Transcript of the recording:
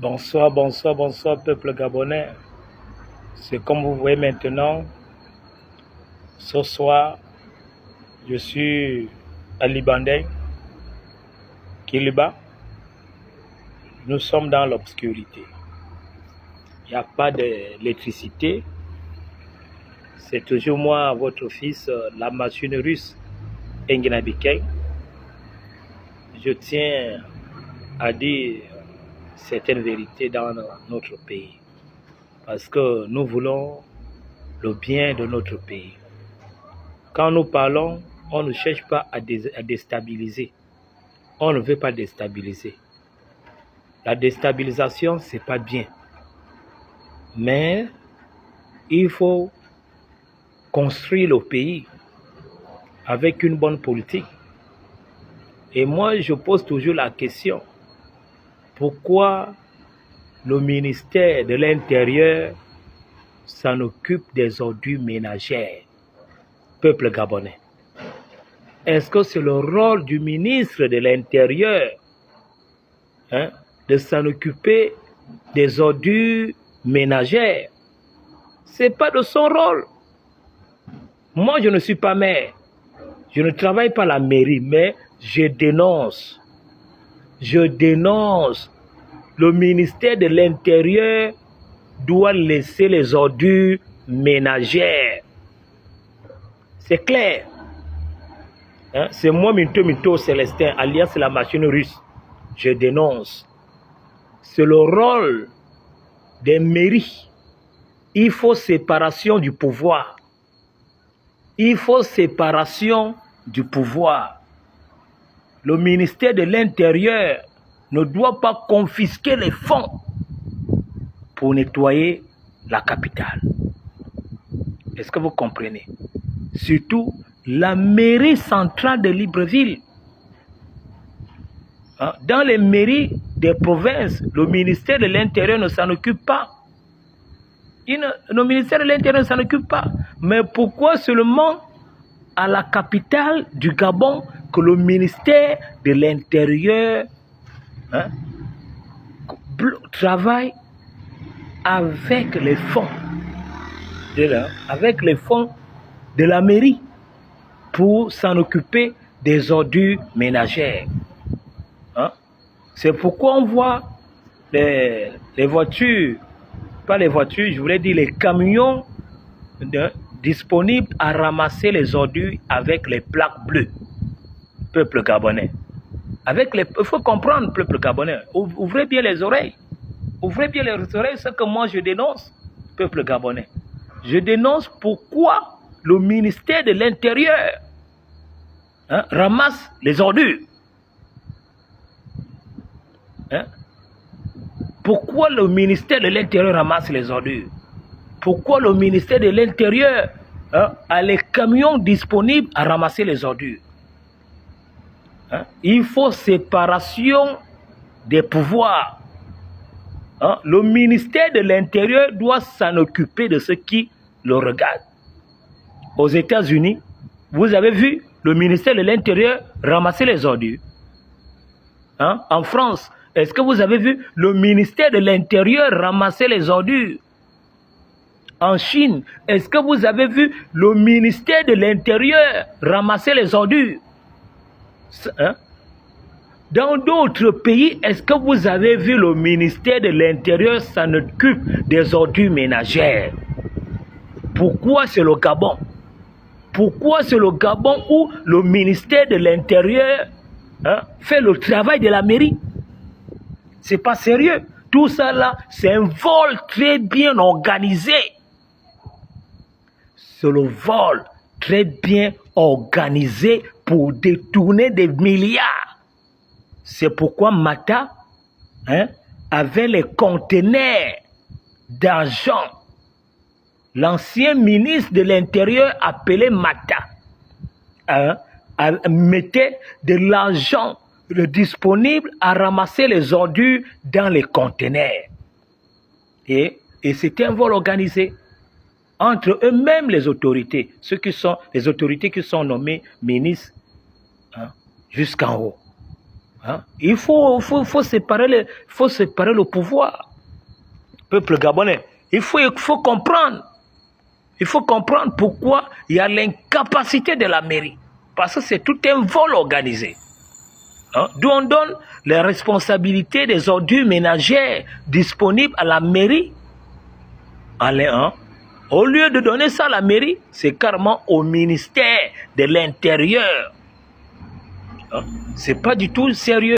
Bonsoir, bonsoir, bonsoir, peuple gabonais. C'est comme vous voyez maintenant, ce soir, je suis à Libandais, Kiliba. Nous sommes dans l'obscurité. Il n'y a pas d'électricité. C'est toujours moi, votre fils, la machine russe, Engenabikeng. Je tiens à dire certaines vérités dans notre pays. Parce que nous voulons le bien de notre pays. Quand nous parlons, on ne cherche pas à déstabiliser. On ne veut pas déstabiliser. La déstabilisation, ce n'est pas bien. Mais il faut construire le pays avec une bonne politique. Et moi, je pose toujours la question, pourquoi le ministère de l'Intérieur s'en occupe des ordures ménagères, peuple gabonais? Est-ce que c'est le rôle du ministre de l'Intérieur de s'en occuper des ordures ménagères? Ce n'est pas de son rôle. Moi, je ne suis pas maire. Je ne travaille pas à la mairie, mais je dénonce. Je dénonce. Le ministère de l'Intérieur doit laisser les ordures ménagères. C'est clair. C'est moi, Minto Célestin, alias la machine russe. Je dénonce. C'est le rôle des mairies. Il faut séparation du pouvoir. Il faut séparation du pouvoir. Le ministère de l'Intérieur ne doit pas confisquer les fonds pour nettoyer la capitale. Est-ce que vous comprenez? Surtout la mairie centrale de Libreville. Dans les mairies des provinces, le ministère de l'Intérieur ne s'en occupe pas. Le ministère de l'Intérieur ne s'en occupe pas. Mais pourquoi seulement à la capitale du Gabon que le ministère de l'Intérieur travaille avec les fonds de la mairie pour s'en occuper des ordures ménagères? C'est pourquoi on voit les voitures, pas les voitures, je voulais dire les camions disponibles à ramasser les ordures avec les plaques bleues, peuple gabonais. Il faut comprendre, peuple gabonais, ouvrez bien les oreilles. Ouvrez bien les oreilles, ce que moi je dénonce, peuple gabonais. Je dénonce pourquoi le ministère de l'Intérieur ramasse les ordures. Pourquoi le ministère de l'Intérieur ramasse les ordures? Pourquoi le ministère de l'Intérieur a les camions disponibles à ramasser les ordures? Il faut séparation des pouvoirs. Le ministère de l'Intérieur doit s'en occuper de ceux qui le regardent. Aux États-Unis, vous avez vu le ministère de l'Intérieur ramasser les ordures. En France, est-ce que vous avez vu le ministère de l'Intérieur ramasser les ordures? En Chine, est-ce que vous avez vu le ministère de l'Intérieur ramasser les ordures? Dans d'autres pays, est-ce que vous avez vu le ministère de l'Intérieur s'en occupe des ordures ménagères? Pourquoi c'est le Gabon? Pourquoi c'est le Gabon où le ministère de l'Intérieur fait le travail de la mairie? C'est pas sérieux. Tout ça là, c'est un vol très bien organisé. C'est le vol très bien organisé pour détourner des milliards. C'est pourquoi Mata avait les conteneurs d'argent. L'ancien ministre de l'Intérieur appelé Mata mettait de l'argent disponible à ramasser les ordures dans les conteneurs. Et c'était un vol organisé entre eux-mêmes, les autorités, les autorités qui sont nommées ministres jusqu'en haut. Hein? Il faut séparer le pouvoir. Peuple gabonais, il faut comprendre. Il faut comprendre pourquoi il y a l'incapacité de la mairie. Parce que c'est tout un vol organisé. Hein? D'où on donne les responsabilités des ordures ménagères disponibles à la mairie. Hein? Au lieu de donner ça à la mairie, c'est carrément au ministère de l'Intérieur. Hein? C'est pas du tout sérieux.